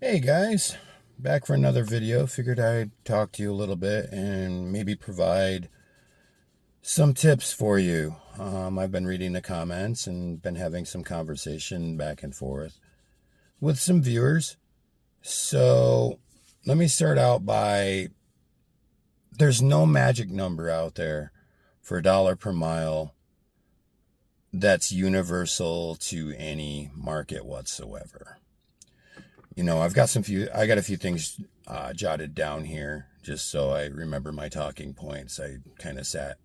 Hey guys, back for another video. Figured I'd talk to you a little bit and maybe provide some tips for you. I've been reading the comments and been having some conversation back and forth with some viewers. So let me start out by there's no magic number out there for dollar per mile that's universal to any market whatsoever. I got a few things jotted down here just so I remember my talking points. I kind of sat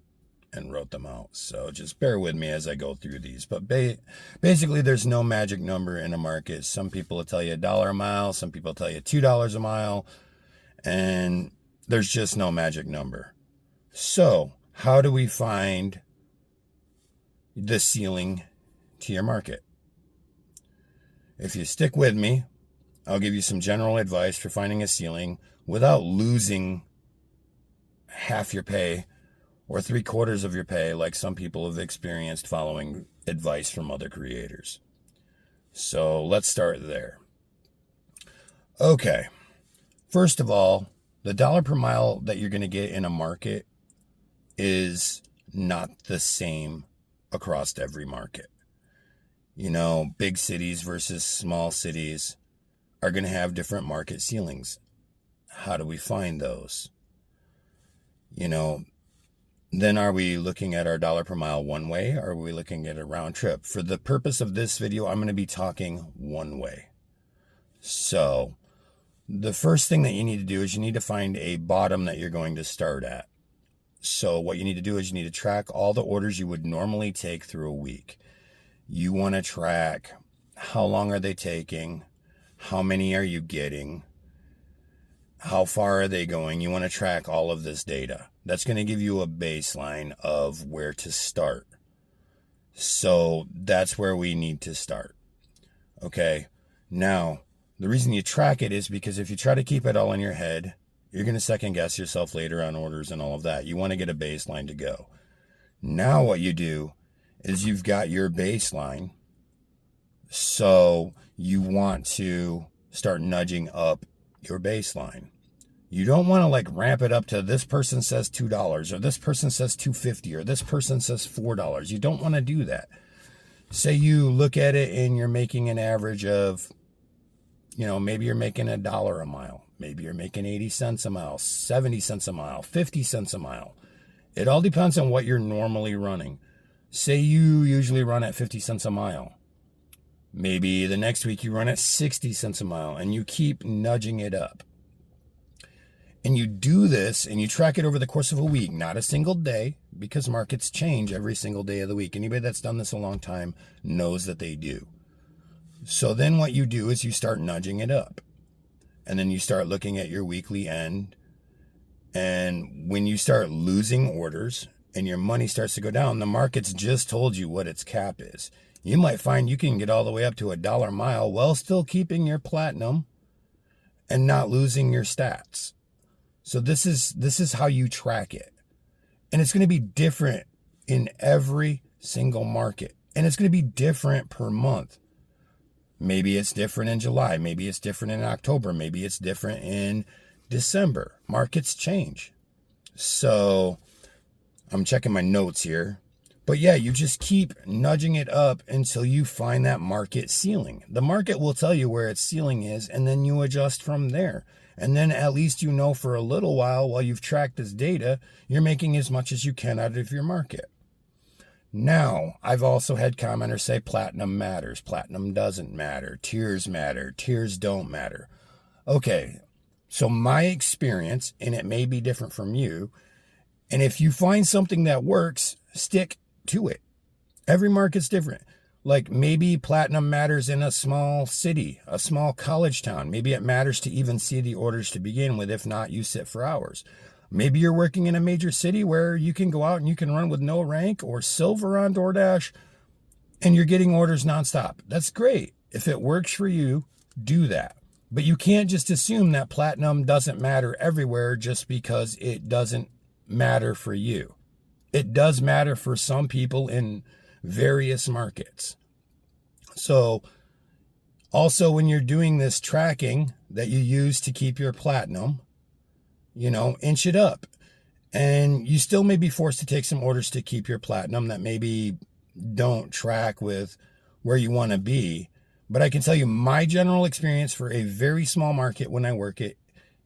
and wrote them out. So just bear with me as I go through these. But basically, there's no magic number in a market. Some people will tell you $1 a mile. Some people tell you $2 a mile. And there's just no magic number. So how do we find the ceiling to your market? If you stick with me, I'll give you some general advice for finding a ceiling without losing half your pay or 3/4 of your pay like some people have experienced following advice from other creators. So let's start there. Okay, first of all, the dollar per mile that you're going to get in a market is not the same across every market. Big cities versus small cities are going to have different market ceilings. How do we find those? Then are we looking at our dollar per mile one way, or are we looking at a round trip? For the purpose of this video, I'm going to be talking one way. So the first thing that you need to do is you need to find a bottom that you're going to start at. So what you need to do is you need to track all the orders you would normally take through a week. You want to track how long are they taking, how many are you getting, how far are they going. You want to track all of this data. That's going to give you a baseline of where to start. So that's where we need to start. Okay. Now, the reason you track it is because if you try to keep it all in your head, you're going to second guess yourself later on orders and all of that. You want to get a baseline to go. Now what you do is you've got your baseline. So you want to start nudging up your baseline. You don't want to ramp it up to this person says $2 or this person says $2.50 or this person says $4. You don't want to do that. Say you look at it and you're making an average of, maybe you're making $1 a mile. Maybe you're making 80 cents a mile, 70 cents a mile, 50 cents a mile. It all depends on what you're normally running. Say you usually run at 50 cents a mile. Maybe the next week you run at 60 cents a mile and you keep nudging it up. And you do this and you track it over the course of a week, not a single day, because markets change every single day of the week. Anybody that's done this a long time knows that they do. So then what you do is you start nudging it up. And then you start looking at your weekly end. And when you start losing orders and your money starts to go down, the market's just told you what its cap is. You might find you can get all the way up to $1 a mile while still keeping your platinum and not losing your stats. So this is how you track it. And it's going to be different in every single market. And it's going to be different per month. Maybe it's different in July. Maybe it's different in October. Maybe it's different in December. Markets change. So I'm checking my notes here. But yeah, you just keep nudging it up until you find that market ceiling. The market will tell you where its ceiling is, and then you adjust from there. And then at least for a little while you've tracked this data, you're making as much as you can out of your market. Now, I've also had commenters say platinum matters. Platinum doesn't matter. Tiers matter. Tiers don't matter. Okay, so my experience, and it may be different from you, and if you find something that works, stick to it. Every market's different. Maybe platinum matters in a small city, a small college town. Maybe it matters to even see the orders to begin with. If not, you sit for hours. Maybe you're working in a major city where you can go out and you can run with no rank or silver on DoorDash and you're getting orders nonstop. That's great. If it works for you, do that. But you can't just assume that platinum doesn't matter everywhere just because it doesn't matter for you. It does matter for some people in various markets. So Also, when you're doing this tracking that you use to keep your platinum, inch it up. And you still may be forced to take some orders to keep your platinum that maybe don't track with where you want to be. But I can tell you my general experience for a very small market when I work it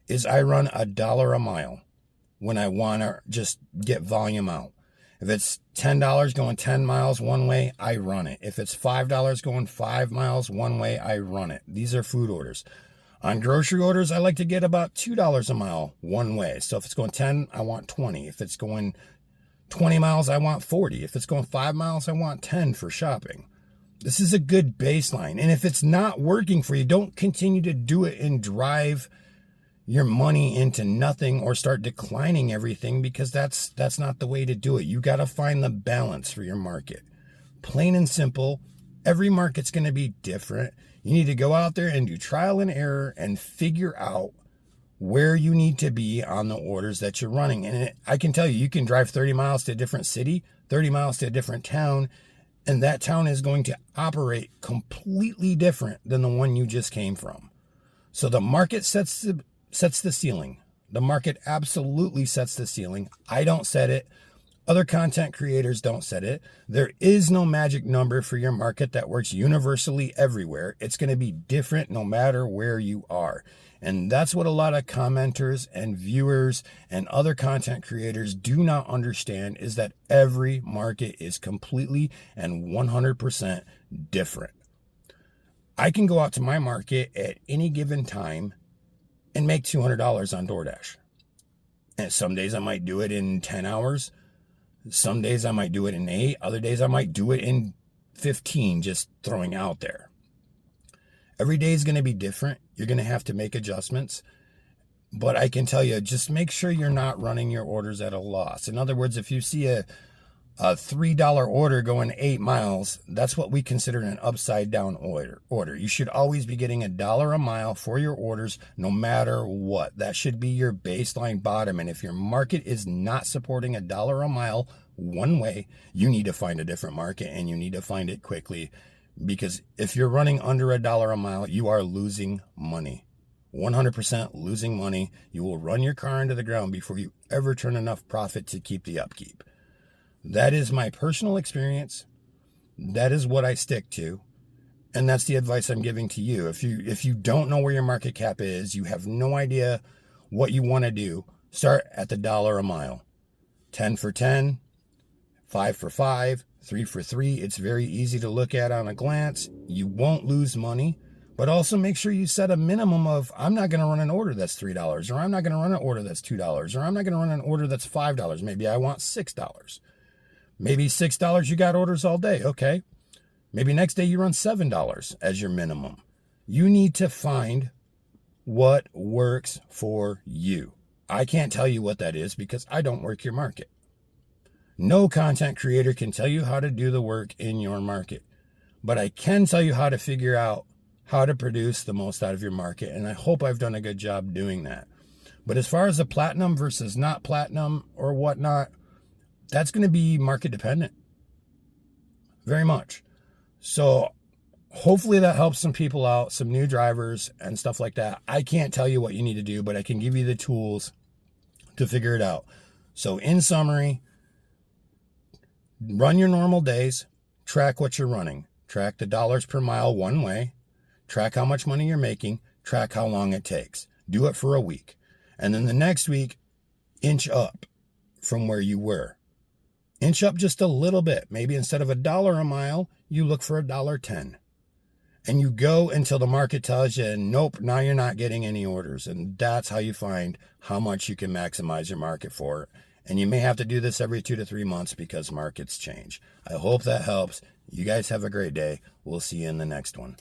is I run $1 a mile when I want to just get volume out. If it's $10 going 10 miles one way, I run it. If it's $5 going 5 miles one way, I run it. These are food orders. On grocery orders, I like to get about $2 a mile one way. So if it's going 10, I want 20. If it's going 20 miles, I want 40. If it's going 5 miles, I want 10 for shopping. This is a good baseline. And if it's not working for you, don't continue to do it and drive your money into nothing or start declining everything, because that's not the way to do it. You got to find the balance for your market. Plain and simple. Every market's going to be different. You need to go out there and do trial and error and figure out where you need to be on the orders that you're running. And I can tell you, you can drive 30 miles to a different city, 30 miles to a different town, and that town is going to operate completely different than the one you just came from. So the market sets the ceiling. The market absolutely sets the ceiling. I don't set it. Other content creators don't set it. There is no magic number for your market that works universally everywhere. It's going to be different no matter where you are. And that's what a lot of commenters and viewers and other content creators do not understand, is that every market is completely and 100% different. I can go out to my market at any given time and make $200 on DoorDash. And some days I might do it in 10 hours. Some days I might do it in 8. Other days I might do it in 15, just throwing out there. Every day is going to be different. You're going to have to make adjustments. But I can tell you, just make sure you're not running your orders at a loss. In other words, if you see a $3 order going 8 miles, that's what we consider an upside down order. You should always be getting $1 a mile for your orders, no matter what. That should be your baseline bottom. And if your market is not supporting $1 a mile one way, you need to find a different market, and you need to find it quickly. Because if you're running under $1 a mile, you are losing money. 100% losing money. You will run your car into the ground before you ever turn enough profit to keep the upkeep. That is my personal experience. That is what I stick to. And that's the advice I'm giving to you. If you don't know where your market cap is, you have no idea what you want to do, start at the $1 a mile. 10 for 10, 5 for 5, 3 for 3. It's very easy to look at on a glance. You won't lose money, but also make sure you set a minimum of, I'm not going to run an order that's $3, or I'm not going to run an order that's $2, or I'm not going to run an order that's $5. Maybe I want $6. Maybe $6, you got orders all day. Okay. Maybe next day you run $7 as your minimum. You need to find what works for you. I can't tell you what that is because I don't work your market. No content creator can tell you how to do the work in your market, but I can tell you how to figure out how to produce the most out of your market. And I hope I've done a good job doing that. But as far as the platinum versus not platinum or whatnot, that's going to be market dependent. Very much. So hopefully that helps some people out, some new drivers and stuff like that. I can't tell you what you need to do, but I can give you the tools to figure it out. So in summary, run your normal days, track what you're running, track the dollars per mile one way, track how much money you're making, track how long it takes. Do it for a week. And then the next week, inch up from where you were. Inch up just a little bit. Maybe instead of $1 a mile, you look for $1.10. And you go until the market tells you, nope, now you're not getting any orders. And that's how you find how much you can maximize your market for. And you may have to do this every 2 to 3 months because markets change. I hope that helps. You guys have a great day. We'll see you in the next one.